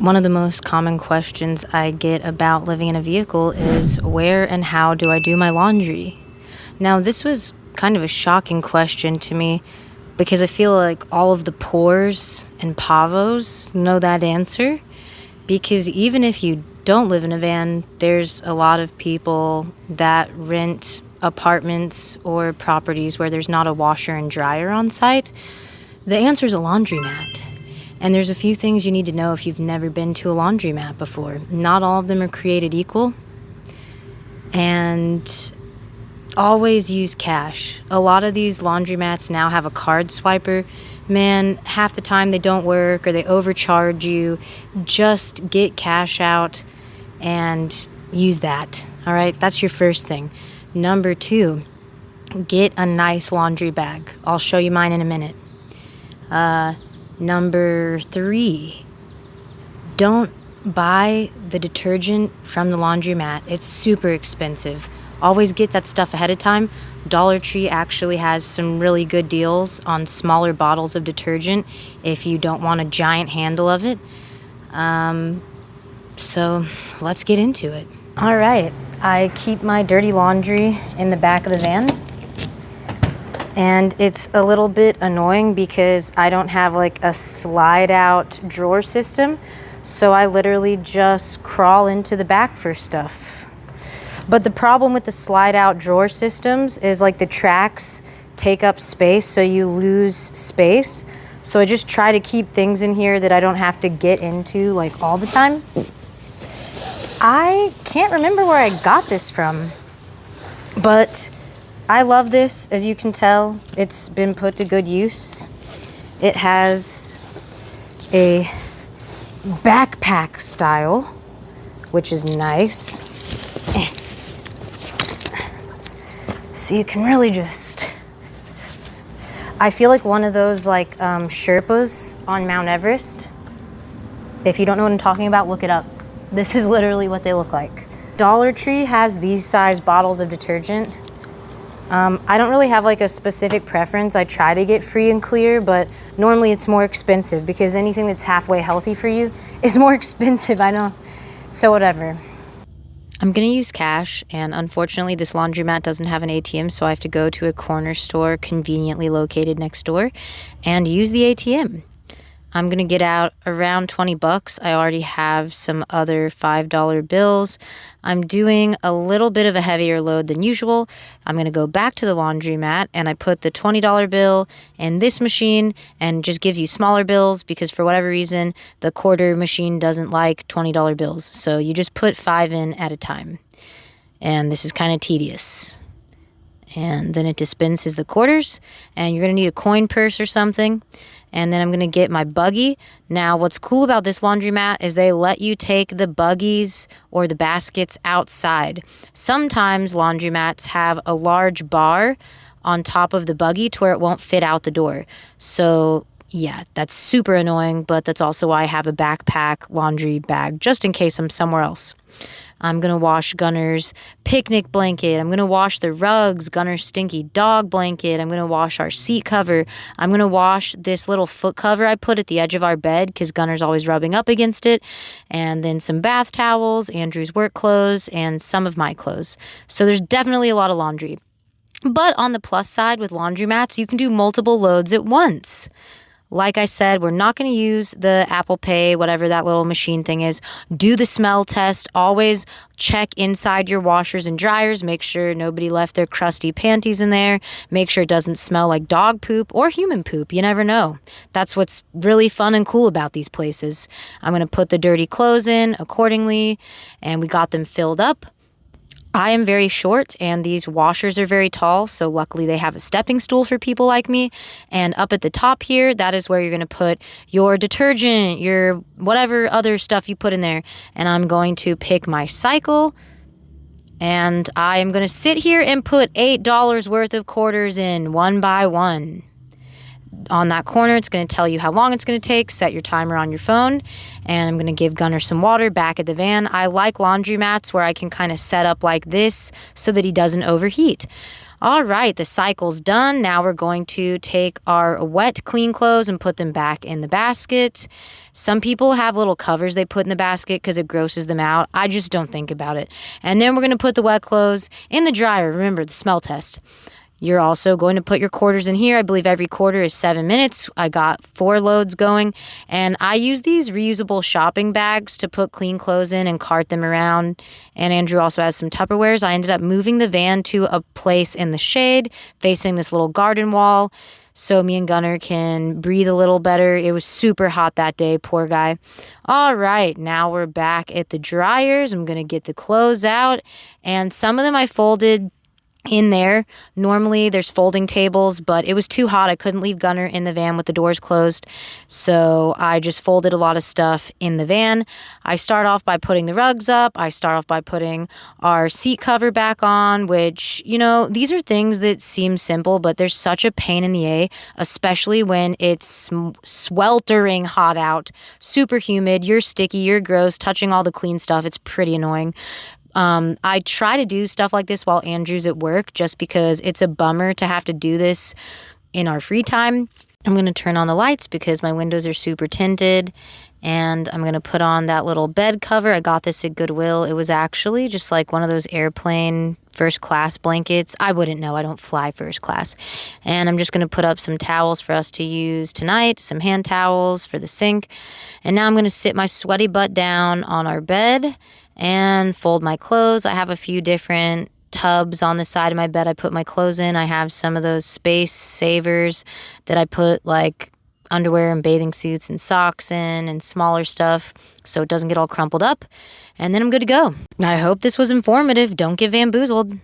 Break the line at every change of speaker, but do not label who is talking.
One of the most common questions I get about living in a vehicle is where and how do I do my laundry? Now, this was kind of a shocking question to me because I feel like all of the poors and pavos know that answer. Because even if you don't live in a van, there's a lot of people that rent apartments or properties where there's not a washer and dryer on site. The answer is a laundromat. And there's a few things you need to know if you've never been to a laundromat before. Not all of them are created equal. And always use cash. A lot of these laundromats now have a card swiper. Man, half the time they don't work or they overcharge you. Just get cash out and use that. All right, that's your first thing. Number 2, get a nice laundry bag. I'll show you mine in a minute. Number 3, don't buy the detergent from the laundromat. It's super expensive. Always get that stuff ahead of time. Dollar Tree actually has some really good deals on smaller bottles of detergent if you don't want a giant handle of it. So let's get into it. All right, I keep my dirty laundry in the back of the van. And it's a little bit annoying because I don't have like a slide out drawer system. So I literally just crawl into the back for stuff. But the problem with the slide out drawer systems is like the tracks take up space, so you lose space. So I just try to keep things in here that I don't have to get into like all the time. I can't remember where I got this from, but I love this. As you can tell, it's been put to good use. It has a backpack style, which is nice. So you can really just... I feel like one of those like Sherpas on Mount Everest. If you don't know what I'm talking about, look it up. This is literally what they look like. Dollar Tree has these size bottles of detergent. I don't really have like a specific preference. I try to get free and clear, but normally it's more expensive because anything that's halfway healthy for you is more expensive, I know. So whatever. I'm going to use cash, and unfortunately this laundromat doesn't have an ATM, so I have to go to a corner store conveniently located next door and use the ATM. I'm going to get out around 20 bucks. I already have some other $5 bills. I'm doing a little bit of a heavier load than usual. I'm going to go back to the laundromat and I put the $20 bill in this machine and just gives you smaller bills because for whatever reason, the quarter machine doesn't like $20 bills. So you just put 5 in at a time. And this is kind of tedious. And then it dispenses the quarters, and you're going to need a coin purse or something. And then I'm going to get my buggy. Now, what's cool about this laundromat is they let you take the buggies or the baskets outside. Sometimes laundromats have a large bar on top of the buggy to where it won't fit out the door. So, yeah, that's super annoying, but that's also why I have a backpack laundry bag, just in case I'm somewhere else. I'm going to wash Gunner's picnic blanket. I'm going to wash the rugs, Gunner's stinky dog blanket. I'm going to wash our seat cover. I'm going to wash this little foot cover I put at the edge of our bed because Gunner's always rubbing up against it. And then some bath towels, Andrew's work clothes, and some of my clothes. So there's definitely a lot of laundry. But on the plus side with laundromats, you can do multiple loads at once. Like I said, we're not going to use the Apple Pay, whatever that little machine thing is. Do the smell test. Always check inside your washers and dryers. Make sure nobody left their crusty panties in there. Make sure it doesn't smell like dog poop or human poop. You never know. That's what's really fun and cool about these places. I'm going to put the dirty clothes in accordingly, and we got them filled up. I am very short and these washers are very tall, so luckily they have a stepping stool for people like me. And up at the top here, that is where you're going to put your detergent, your whatever other stuff you put in there. And I'm going to pick my cycle, and I am going to sit here and put $8 worth of quarters in one by one. On that corner, it's going to tell you how long it's going to take. Set your timer on your phone. And I'm going to give Gunner some water back at the van. I like laundromats where I can kind of set up like this so that he doesn't overheat. All right, the cycle's done. Now we're going to take our wet, clean clothes and put them back in the basket. Some people have little covers they put in the basket because it grosses them out. I just don't think about it. And then we're going to put the wet clothes in the dryer. Remember, the smell test. You're also going to put your quarters in here. I believe every quarter is 7 minutes. I got 4 loads going. And I use these reusable shopping bags to put clean clothes in and cart them around. And Andrew also has some Tupperwares. I ended up moving the van to a place in the shade facing this little garden wall so me and Gunnar can breathe a little better. It was super hot that day, poor guy. All right, now we're back at the dryers. I'm going to get the clothes out. And some of them I folded in there. Normally there's folding tables, but it was too hot. I couldn't leave Gunnar in the van with the doors closed. So I just folded a lot of stuff in the van. I start off by putting the rugs up. I start off by putting our seat cover back on, which, you know, these are things that seem simple, but there's such a pain in the A, especially when it's sweltering hot out, super humid. You're sticky, you're gross, touching all the clean stuff. It's pretty annoying. I try to do stuff like this while Andrew's at work just because it's a bummer to have to do this in our free time. I'm going to turn on the lights because my windows are super tinted, and I'm going to put on that little bed cover. I got this at Goodwill. It was actually just like one of those airplane first class blankets. I wouldn't know. I don't fly first class. And I'm just going to put up some towels for us to use tonight, some hand towels for the sink. And now I'm going to sit my sweaty butt down on our bed and fold my clothes. I have a few different tubs on the side of my bed I put my clothes in. I have some of those space savers that I put like underwear and bathing suits and socks in and smaller stuff so it doesn't get all crumpled up. And then I'm good to go. I hope this was informative. Don't get Vanboozled.